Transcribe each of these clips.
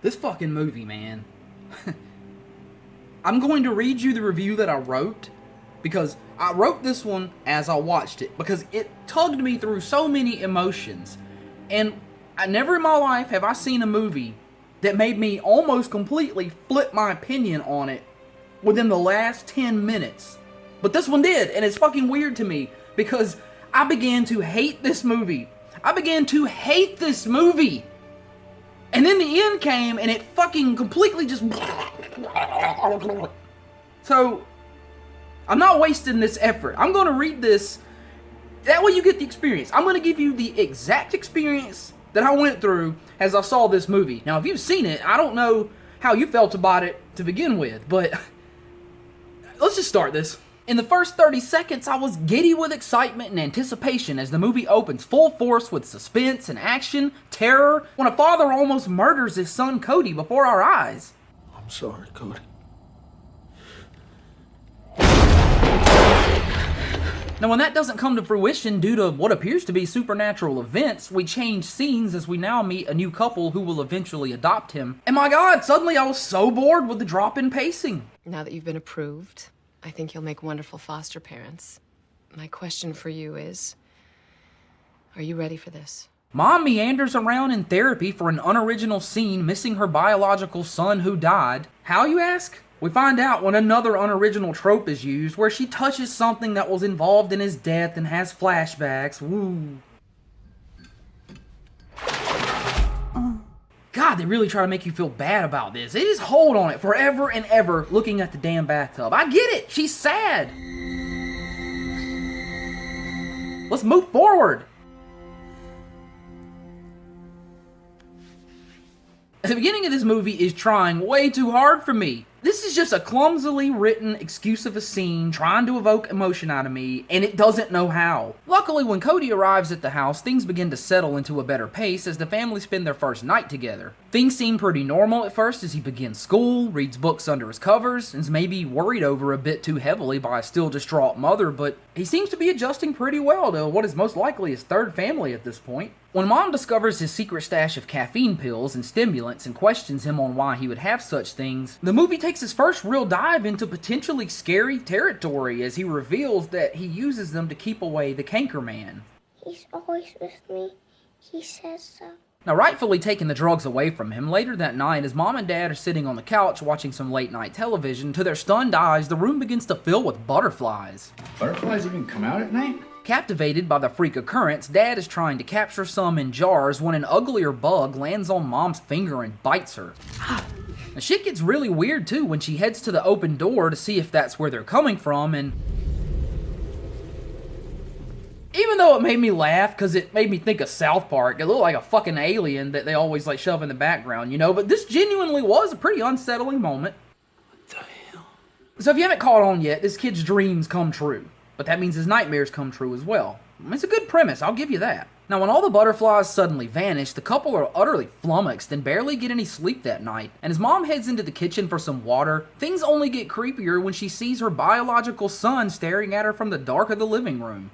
This fucking movie, man. I'm going to read you the review that I wrote, because I wrote this one as I watched it, because it tugged me through so many emotions. And I never in my life have I seen a movie that made me almost completely flip my opinion on it within the last 10 minutes. But this one did, and it's fucking weird to me, because I began to hate this movie. I began to hate this movie. And then the end came, and it fucking completely just... So, I'm not wasting this effort. I'm going to read this. That way you get the experience. I'm going to give you the exact experience that I went through as I saw this movie. Now, if you've seen it, I don't know how you felt about it to begin with, but let's just start this. In the first 30 seconds, I was giddy with excitement and anticipation as the movie opens full force with suspense and action, terror, when a father almost murders his son Cody before our eyes. I'm sorry, Cody. Now, when that doesn't come to fruition due to what appears to be supernatural events, we change scenes as we now meet a new couple who will eventually adopt him. And my God, suddenly I was so bored with the drop in pacing. Now that you've been approved, I think you'll make wonderful foster parents. My question for you is, are you ready for this? Mom meanders around in therapy for an unoriginal scene missing her biological son who died. How, you ask? We find out when another unoriginal trope is used, where she touches something that was involved in his death and has flashbacks. Woo. God, they really try to make you feel bad about this. They just hold on it forever and ever looking at the damn bathtub. I get it. She's sad. Let's move forward. The beginning of this movie is trying way too hard for me. This is just a clumsily written excuse of a scene trying to evoke emotion out of me, and it doesn't know how. Luckily, when Cody arrives at the house, things begin to settle into a better pace as the family spend their first night together. Things seem pretty normal at first as he begins school, reads books under his covers, and is maybe worried over a bit too heavily by a still distraught mother, but he seems to be adjusting pretty well to what is most likely his third family at this point. When Mom discovers his secret stash of caffeine pills and stimulants and questions him on why he would have such things, the movie takes his first real dive into potentially scary territory as he reveals that he uses them to keep away the Cankerman. He's always with me. He says so. Now, rightfully taking the drugs away from him, later that night, as Mom and Dad are sitting on the couch watching some late-night television, to their stunned eyes, the room begins to fill with butterflies. Butterflies even come out at night? Captivated by the freak occurrence, Dad is trying to capture some in jars when an uglier bug lands on Mom's finger and bites her. Now, shit gets really weird too when she heads to the open door to see if that's where they're coming from, and even though it made me laugh because it made me think of South Park, it looked like a fucking alien that they always like shove in the background, you know, but this genuinely was a pretty unsettling moment. What the hell? So if you haven't caught on yet, this kid's dreams come true. But that means his nightmares come true as well. It's a good premise, I'll give you that. Now, when all the butterflies suddenly vanish, the couple are utterly flummoxed and barely get any sleep that night. And as Mom heads into the kitchen for some water, things only get creepier when she sees her biological son staring at her from the dark of the living room.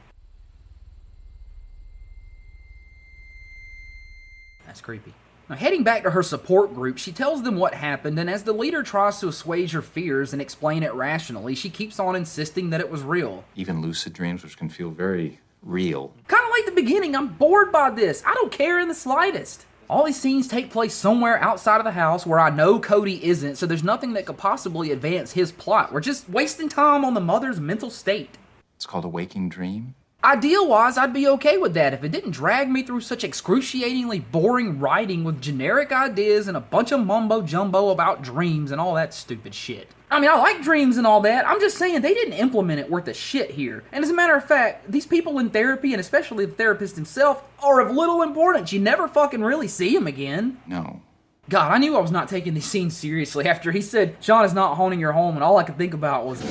That's creepy. Now, heading back to her support group, she tells them what happened, and as the leader tries to assuage her fears and explain it rationally, she keeps on insisting that it was real. Even lucid dreams, which can feel very real. Kind of like the beginning, I'm bored by this. I don't care in the slightest. All these scenes take place somewhere outside of the house where I know Cody isn't, so there's nothing that could possibly advance his plot. We're just wasting time on the mother's mental state. It's called a waking dream. Ideal-wise, I'd be okay with that if it didn't drag me through such excruciatingly boring writing with generic ideas and a bunch of mumbo-jumbo about dreams and all that stupid shit. I mean, I like dreams and all that, I'm just saying they didn't implement it worth a shit here. And as a matter of fact, these people in therapy, and especially the therapist himself, are of little importance. You never fucking really see him again. No. God, I knew I was not taking these scenes seriously after he said, "Sean is not haunting your home," and all I could think about was...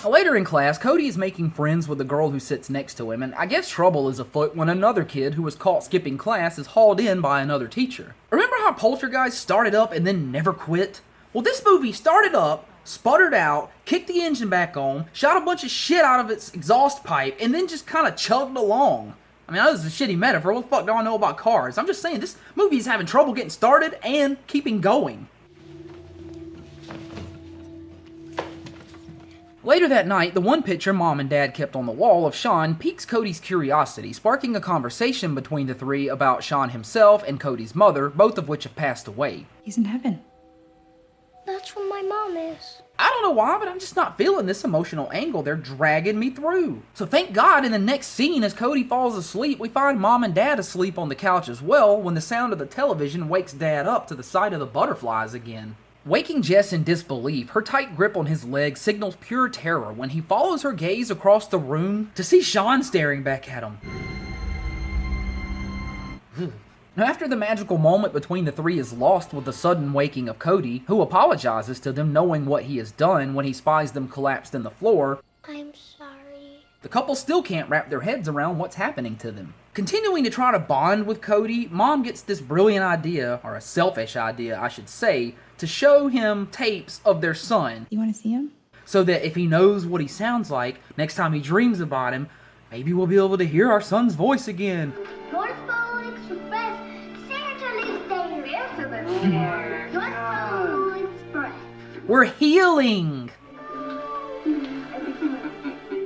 Later in class, Cody is making friends with the girl who sits next to him, and I guess trouble is afoot when another kid who was caught skipping class is hauled in by another teacher. Remember how Poltergeist started up and then never quit? Well, this movie started up, sputtered out, kicked the engine back on, shot a bunch of shit out of its exhaust pipe, and then just kind of chugged along. I mean, I know this is a shitty metaphor. What the fuck do I know about cars? I'm just saying, this movie is having trouble getting started and keeping going. Later that night, the one picture Mom and Dad kept on the wall of Sean piques Cody's curiosity, sparking a conversation between the three about Sean himself and Cody's mother, both of which have passed away. He's in heaven. That's where my mom is. I don't know why, but I'm just not feeling this emotional angle they're dragging me through. So thank God in the next scene, as Cody falls asleep, we find Mom and Dad asleep on the couch as well, when the sound of the television wakes Dad up to the sight of the butterflies again. Waking Jess in disbelief, her tight grip on his leg signals pure terror when he follows her gaze across the room to see Sean staring back at him. Now, after the magical moment between the three is lost with the sudden waking of Cody, who apologizes to them knowing what he has done when he spies them collapsed in the floor, I'm sorry. the couple still can't wrap their heads around what's happening to them. Continuing to try to bond with Cody, Mom gets this brilliant idea, or a selfish idea, I should say, to show him tapes of their son, You want to see him? so that if he knows what he sounds like, next time he dreams about him, maybe we'll be able to hear our son's voice again. North Pole Express. Santa lives there. North Pole Express. We're healing!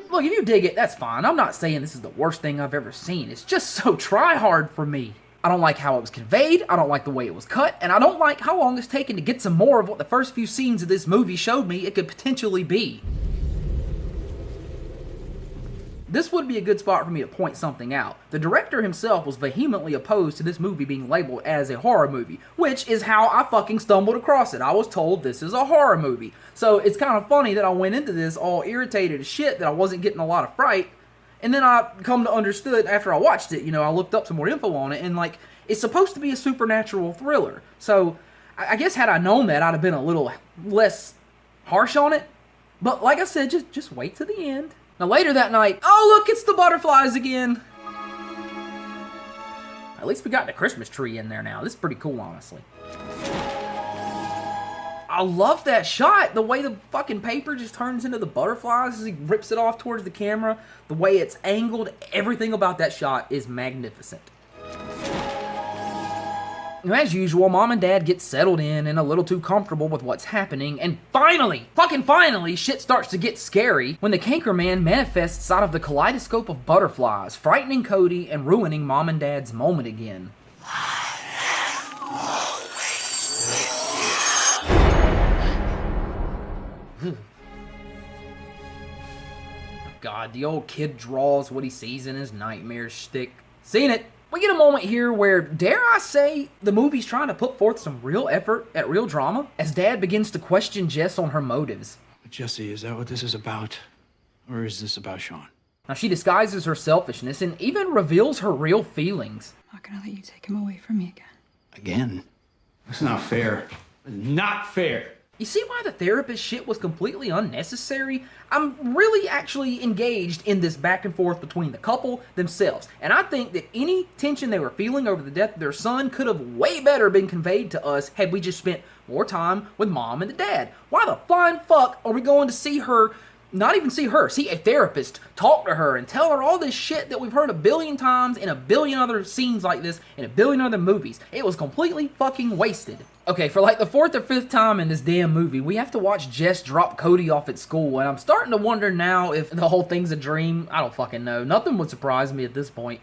Look, if you dig it, that's fine. I'm not saying this is the worst thing I've ever seen. It's just so try-hard for me. I don't like how it was conveyed, I don't like the way it was cut, and I don't like how long it's taken to get some more of what the first few scenes of this movie showed me it could potentially be. This would be a good spot for me to point something out. The director himself was vehemently opposed to this movie being labeled as a horror movie, which is how I fucking stumbled across it. I was told this is a horror movie. So it's kind of funny that I went into this all irritated as shit that I wasn't getting a lot of fright. And then I come to understood after I watched it, I looked up some more info on it, and like, it's supposed to be a supernatural thriller. So I guess had I known that, I'd have been a little less harsh on it. But like I said, just wait to the end. Now later that night, oh look, it's the butterflies again. At least we got the Christmas tree in there now. This is pretty cool, honestly. I love that shot. The way the fucking paper just turns into the butterflies as he rips it off towards the camera. The way it's angled. Everything about that shot is magnificent. As usual, Mom and Dad get settled in and a little too comfortable with what's happening, and finally, fucking finally, shit starts to get scary when the Canker Man manifests out of the kaleidoscope of butterflies, frightening Cody and ruining Mom and Dad's moment again. God, the old kid draws what he sees in his nightmares shtick. Seen it. We get a moment here where, dare I say, the movie's trying to put forth some real effort at real drama, as Dad begins to question Jess on her motives. Jesse, is that what this is about? Or is this about Sean? Now, she disguises her selfishness and even reveals her real feelings. I'm not gonna let you take him away from me again. Again? That's not fair. Not fair. You see why the therapist shit was completely unnecessary? I'm really actually engaged in this back and forth between the couple themselves, and I think that any tension they were feeling over the death of their son could have way better been conveyed to us had we just spent more time with Mom and the Dad. Why the flying fuck are we going to see her, not even see her, see a therapist, talk to her, and tell her all this shit that we've heard a billion times in a billion other scenes like this in a billion other movies? It was completely fucking wasted. Okay, for like the 4th or 5th time in this damn movie, we have to watch Jess drop Cody off at school, and I'm starting to wonder now if the whole thing's a dream. I don't fucking know. Nothing would surprise me at this point.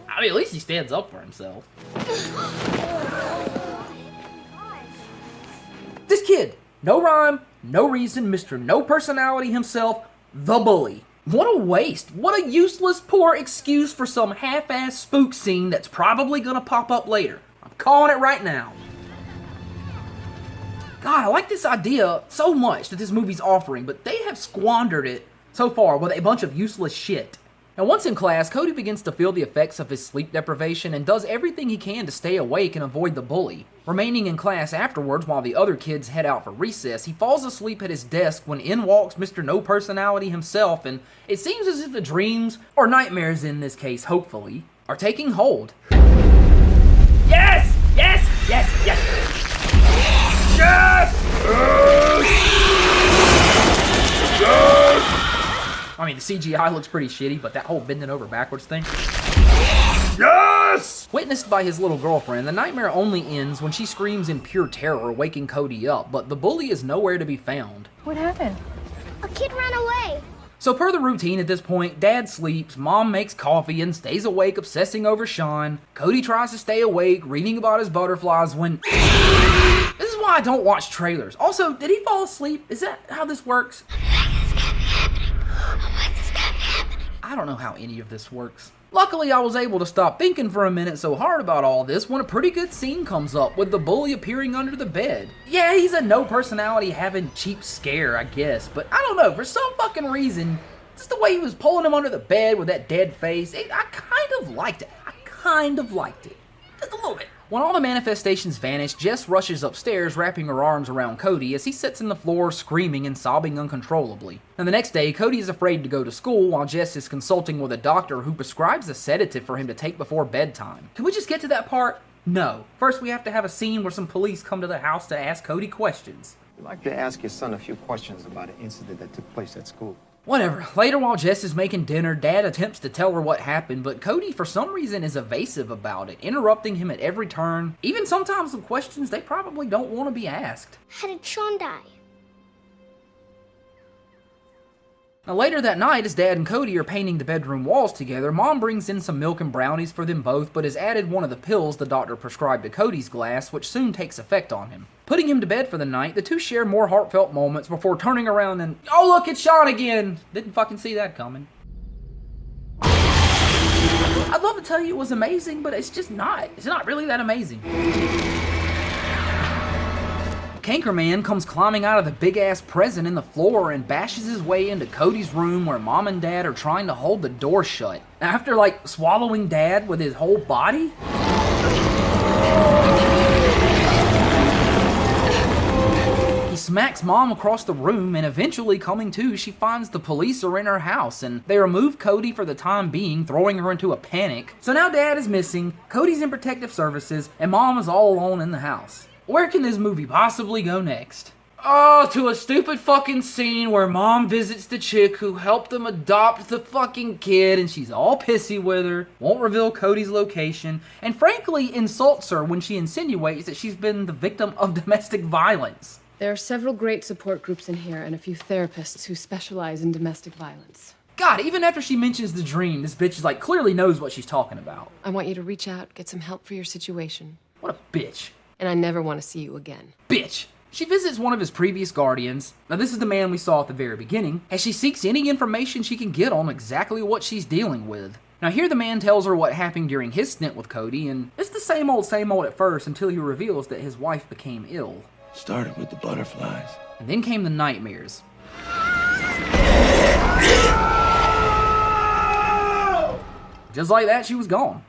I mean, at least he stands up for himself. This kid, no rhyme, no reason, Mr. No Personality himself, the bully. What a waste. What a useless, poor excuse for some half-ass spook scene that's probably gonna pop up later. I'm calling it right now. God, I like this idea so much that this movie's offering, but they have squandered it so far with a bunch of useless shit. Now, once in class, Cody begins to feel the effects of his sleep deprivation and does everything he can to stay awake and avoid the bully. Remaining in class afterwards while the other kids head out for recess, he falls asleep at his desk when in walks Mr. No Personality himself, and it seems as if the dreams, or nightmares in this case, hopefully, are taking hold. Yes! Yes! Yes! Yes! Yes! I mean, the CGI looks pretty shitty, but that whole bending over backwards thing. Yes! Witnessed by his little girlfriend, the nightmare only ends when she screams in pure terror, waking Cody up, but the bully is nowhere to be found. What happened? A kid ran away. So per the routine at this point, Dad sleeps, Mom makes coffee and stays awake obsessing over Sean. Cody tries to stay awake, reading about his butterflies when... This is why I don't watch trailers. Also, did he fall asleep? Is that how this works? I don't know how any of this works. Luckily, I was able to stop thinking for a minute so hard about all this when a pretty good scene comes up with the bully appearing under the bed. Yeah, he's a no personality having cheap scare, I guess, but I don't know, for some fucking reason, just the way he was pulling him under the bed with that dead face, I kind of liked it. Just a little bit. When all the manifestations vanish, Jess rushes upstairs, wrapping her arms around Cody as he sits on the floor screaming and sobbing uncontrollably. And the next day, Cody is afraid to go to school while Jess is consulting with a doctor who prescribes a sedative for him to take before bedtime. Can we just get to that part? No. First, we have to have a scene where some police come to the house to ask Cody questions. I'd like to ask your son a few questions about an incident that took place at school. Whatever. Later, while Jess is making dinner, Dad attempts to tell her what happened, but Cody, for some reason, is evasive about it, interrupting him at every turn, even sometimes with questions they probably don't want to be asked. How did Sean die? Now later that night, as Dad and Cody are painting the bedroom walls together, Mom brings in some milk and brownies for them both, but has added one of the pills the doctor prescribed to Cody's glass, which soon takes effect on him. Putting him to bed for the night, the two share more heartfelt moments before turning around and, oh look, it's Sean again! Didn't fucking see that coming. I'd love to tell you it was amazing, but it's just not. It's not really that amazing. Cankerman comes climbing out of the big-ass present in the floor and bashes his way into Cody's room where Mom and Dad are trying to hold the door shut. After, like, swallowing Dad with his whole body? He smacks Mom across the room, and eventually, coming to, she finds the police are in her house, and they remove Cody for the time being, throwing her into a panic. So now Dad is missing, Cody's in protective services, and Mom is all alone in the house. Where can this movie possibly go next? Oh, to a stupid fucking scene where Mom visits the chick who helped them adopt the fucking kid, and she's all pissy with her, won't reveal Cody's location, and frankly insults her when she insinuates that she's been the victim of domestic violence. There are several great support groups in here and a few therapists who specialize in domestic violence. God, even after she mentions the dream, this bitch is like clearly knows what she's talking about. I want you to reach out, get some help for your situation. What a bitch. And I never want to see you again. Bitch. She visits one of his previous guardians. Now this is the man we saw at the very beginning, as she seeks any information she can get on exactly what she's dealing with. Now here the man tells her what happened during his stint with Cody, and it's the same old at first until he reveals that his wife became ill. Started with the butterflies. And then came the nightmares. Just like that, she was gone.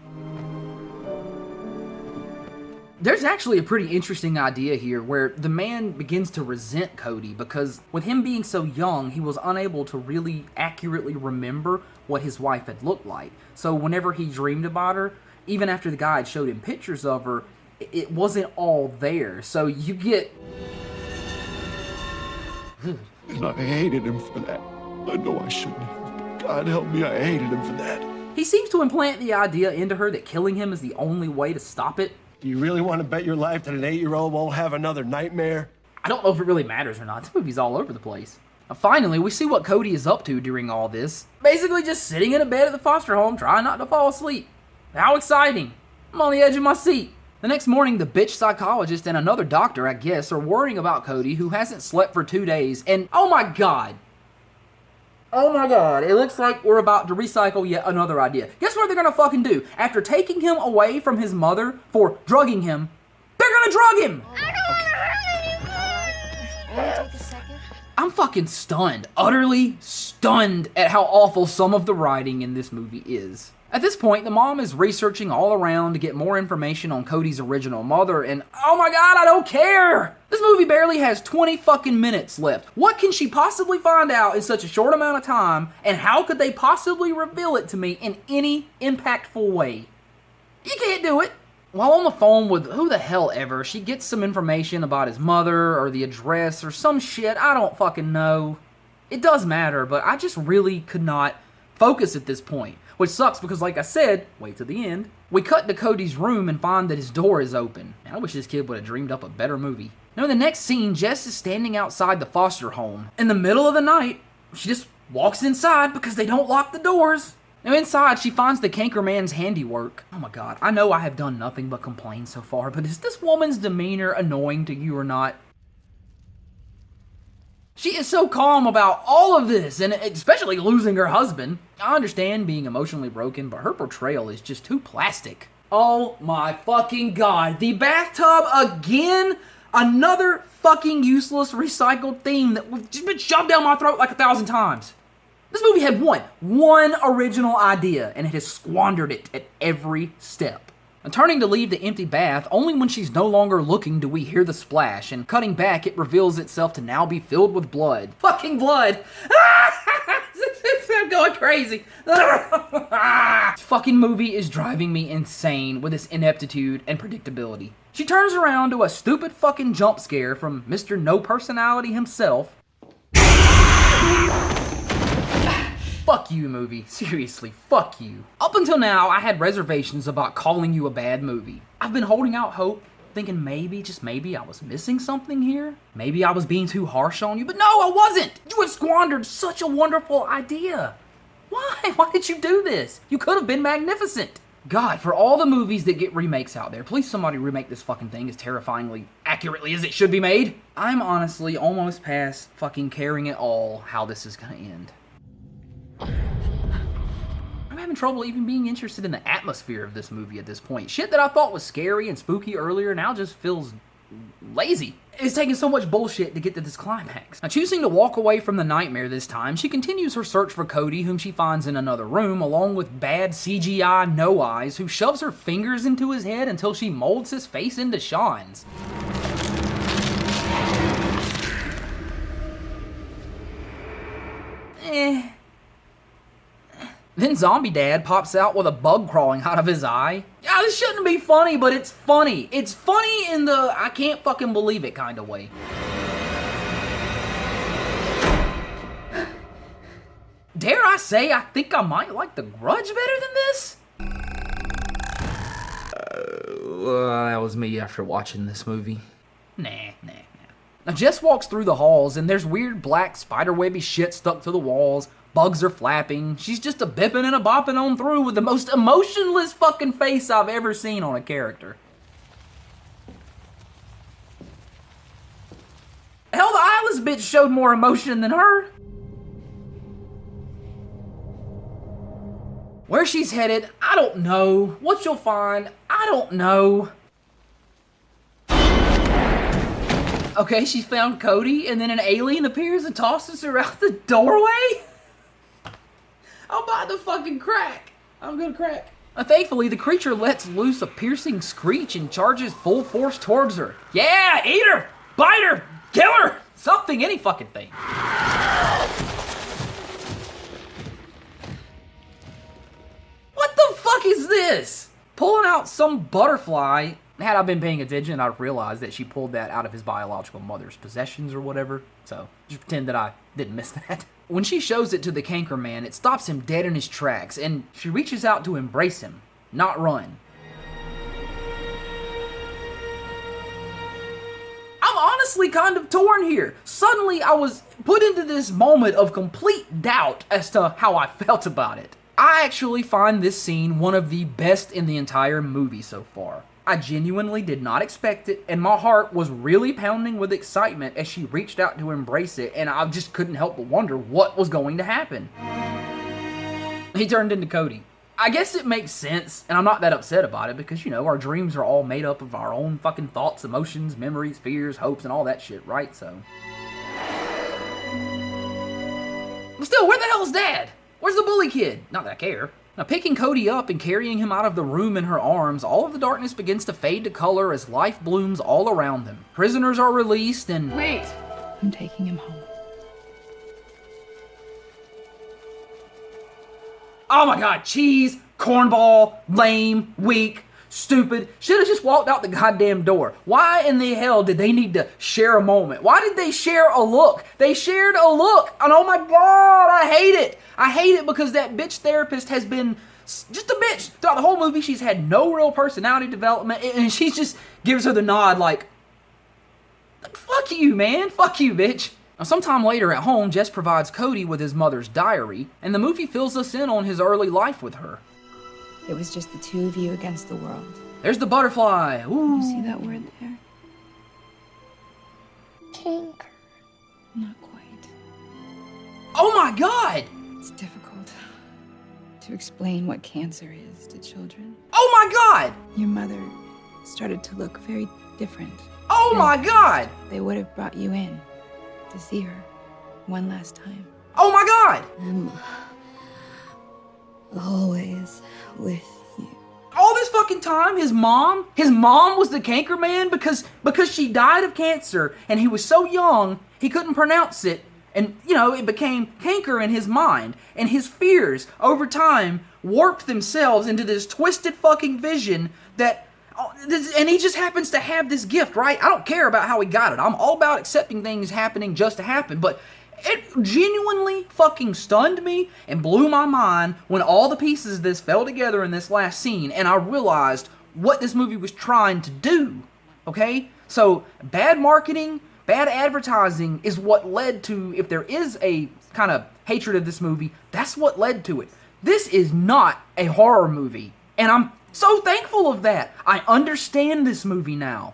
There's actually a pretty interesting idea here where the man begins to resent Cody because with him being so young, he was unable to really accurately remember what his wife had looked like. So whenever he dreamed about her, even after the guy had showed him pictures of her, it wasn't all there. So you get... And I hated him for that. I know I shouldn't have, but God help me, I hated him for that. He seems to implant the idea into her that killing him is the only way to stop it. Do you really want to bet your life that an 8-year-old won't have another nightmare? I don't know if it really matters or not. This movie's all over the place. Finally, we see what Cody is up to during all this. Basically just sitting in a bed at the foster home trying not to fall asleep. How exciting. I'm on the edge of my seat. The next morning, the bitch psychologist and another doctor, I guess, are worrying about Cody, who hasn't slept for 2 days, and oh my god, it looks like we're about to recycle yet another idea. Guess what they're gonna fucking do? After taking him away from his mother for drugging him, they're gonna drug him! I don't want to hurt anyone! Only take a second. I'm fucking stunned, utterly stunned at how awful some of the writing in this movie is. At this point, the mom is researching all around to get more information on Cody's original mother, and oh my god, I don't care! This movie barely has 20 fucking minutes left. What can she possibly find out in such a short amount of time, and how could they possibly reveal it to me in any impactful way? You can't do it! While on the phone with who the hell ever, she gets some information about his mother, or the address, or some shit, I don't fucking know. It does matter, but I just really could not focus at this point. Which sucks because, like I said, wait till the end. We cut to Cody's room and find that his door is open. Man, I wish this kid would have dreamed up a better movie. Now in the next scene, Jess is standing outside the foster home. In the middle of the night, she just walks inside because they don't lock the doors. Now inside, she finds the canker man's handiwork. Oh my god, I know I have done nothing but complain so far, but is this woman's demeanor annoying to you or not? She is so calm about all of this, and especially losing her husband. I understand being emotionally broken, but her portrayal is just too plastic. Oh my fucking god, the bathtub again? Another fucking useless recycled theme that was just been shoved down my throat like 1,000 times. This movie had one original idea, and it has squandered it at every step. And turning to leave the empty bath, only when she's no longer looking do we hear the splash, and cutting back, it reveals itself to now be filled with blood. Fucking blood! I'm going crazy. This fucking movie is driving me insane with its ineptitude and predictability. She turns around to a stupid fucking jump scare from Mr. No Personality himself. Fuck you, movie. Seriously, fuck you. Up until now, I had reservations about calling you a bad movie. I've been holding out hope, thinking maybe, just maybe, I was missing something here. Maybe I was being too harsh on you, but no, I wasn't! You have squandered such a wonderful idea. Why? Why did you do this? You could have been magnificent. God, for all the movies that get remakes out there, please somebody remake this fucking thing as terrifyingly accurately as it should be made. I'm honestly almost past fucking caring at all how this is gonna end. I'm having trouble even being interested in the atmosphere of this movie at this point. Shit that I thought was scary and spooky earlier now just feels lazy. It's taking so much bullshit to get to this climax. Now, choosing to walk away from the nightmare this time, she continues her search for Cody, whom she finds in another room, along with bad CGI No Eyes, who shoves her fingers into his head until she molds his face into Sean's. Then Zombie Dad pops out with a bug crawling out of his eye. Yeah, this shouldn't be funny, but it's funny. It's funny in the I can't fucking believe it kind of way. Dare I say I think I might like The Grudge better than this? That was me after watching this movie. Nah. Now Jess walks through the halls and there's weird black spiderwebby shit stuck to the walls. Bugs are flapping. She's just a bipping and a bopping on through with the most emotionless fucking face I've ever seen on a character. Hell, the eyeless bitch showed more emotion than her. Where she's headed, I don't know. What you'll find, I don't know. Okay, she found Cody, and then an alien appears and tosses her out the doorway? I'll buy the fucking crack. I'm gonna crack. Thankfully, the creature lets loose a piercing screech and charges full force towards her. Yeah, eat her! Bite her! Kill her! Something, any fucking thing. What the fuck is this? Pulling out some butterfly. Had I been paying attention, I'd realize that she pulled that out of his biological mother's possessions or whatever. So, just pretend that I didn't miss that. When she shows it to the canker man, it stops him dead in his tracks, and she reaches out to embrace him, not run. I'm honestly kind of torn here. Suddenly, I was put into this moment of complete doubt as to how I felt about it. I actually find this scene one of the best in the entire movie so far. I genuinely did not expect it, and my heart was really pounding with excitement as she reached out to embrace it, and I just couldn't help but wonder what was going to happen. He turned into Cody. I guess it makes sense, and I'm not that upset about it because, you know, our dreams are all made up of our own fucking thoughts, emotions, memories, fears, hopes, and all that shit, right? So. But still, where the hell's Dad? Where's the bully kid? Not that I care. Now, picking Cody up and carrying him out of the room in her arms, all of the darkness begins to fade to color as life blooms all around them. Prisoners are released and... Wait! I'm taking him home. Oh my god, cheese, cornball, lame, weak, Stupid. Should have just walked out the goddamn door. Why in the hell did they need to share a moment? Why did they share a look? They shared a look, and oh my god, I hate it. I hate it because that bitch therapist has been just a bitch throughout the whole movie. She's had no real personality development, and she just gives her the nod like, fuck you, man. Fuck you, bitch. Now, sometime later at home, Jess provides Cody with his mother's diary, and the movie fills us in on his early life with her. It was just the two of you against the world. There's the butterfly. Ooh. You see that word there? Canker. Not quite. Oh my god! It's difficult to explain what cancer is to children. Oh my god! Your mother started to look very different. Oh my god! They would have brought you in to see her one last time. Oh my god! I'm always with you. All this fucking time, his mom was the canker man because she died of cancer and he was so young he couldn't pronounce it, and it became canker in his mind, and his fears over time warped themselves into this twisted fucking vision that, and he just happens to have this gift, right? I don't care about how he got it. I'm all about accepting things happening just to happen, but it genuinely fucking stunned me and blew my mind when all the pieces of this fell together in this last scene, and I realized what this movie was trying to do, okay? So, bad marketing, bad advertising is what led to, if there is a kind of hatred of this movie, that's what led to it. This is not a horror movie, and I'm so thankful of that. I understand this movie now.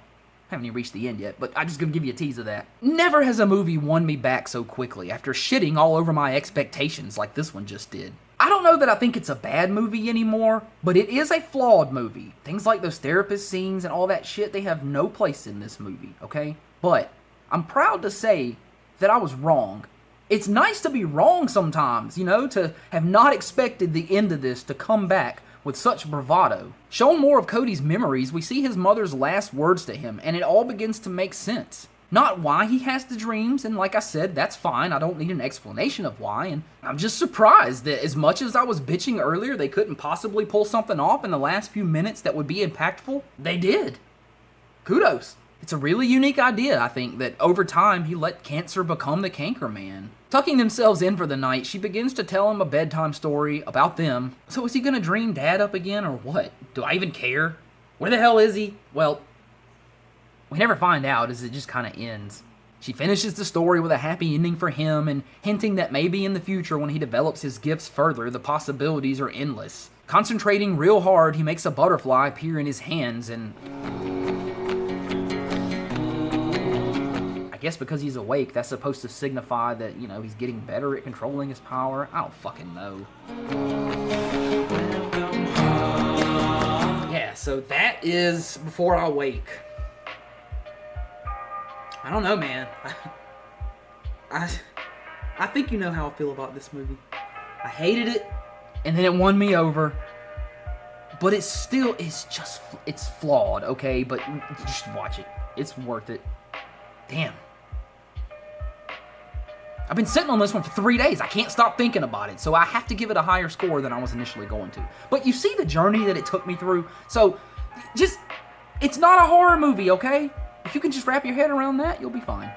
Haven't even reached the end yet, but I'm just gonna give you a tease of that. Never has a movie won me back so quickly after shitting all over my expectations like this one just did. I don't know that I think it's a bad movie anymore, but it is a flawed movie. Things like those therapist scenes and all that shit, they have no place in this movie, okay? But I'm proud to say that I was wrong. It's nice to be wrong sometimes, to have not expected the end of this to come back with such bravado. Shown more of Cody's memories, we see his mother's last words to him, and it all begins to make sense. Not why he has the dreams, and like I said, that's fine, I don't need an explanation of why, and I'm just surprised that as much as I was bitching earlier they couldn't possibly pull something off in the last few minutes that would be impactful, they did. Kudos. It's a really unique idea, I think, that over time he let cancer become the canker man. Tucking themselves in for the night, she begins to tell him a bedtime story about them. So is he gonna dream Dad up again or what? Do I even care? Where the hell is he? Well, we never find out as it just kind of ends. She finishes the story with a happy ending for him and hinting that maybe in the future when he develops his gifts further, the possibilities are endless. Concentrating real hard, he makes a butterfly appear in his hands and... I guess because he's awake, that's supposed to signify that, he's getting better at controlling his power. I don't fucking know. Yeah, so that is Before I Wake. I don't know, man. I think you know how I feel about this movie. I hated it, and then it won me over. But it's flawed, okay? But just watch it. It's worth it. Damn. I've been sitting on this one for 3 days. I can't stop thinking about it, so I have to give it a higher score than I was initially going to. But you see the journey that it took me through, so it's not a horror movie, okay? If you can just wrap your head around that, you'll be fine.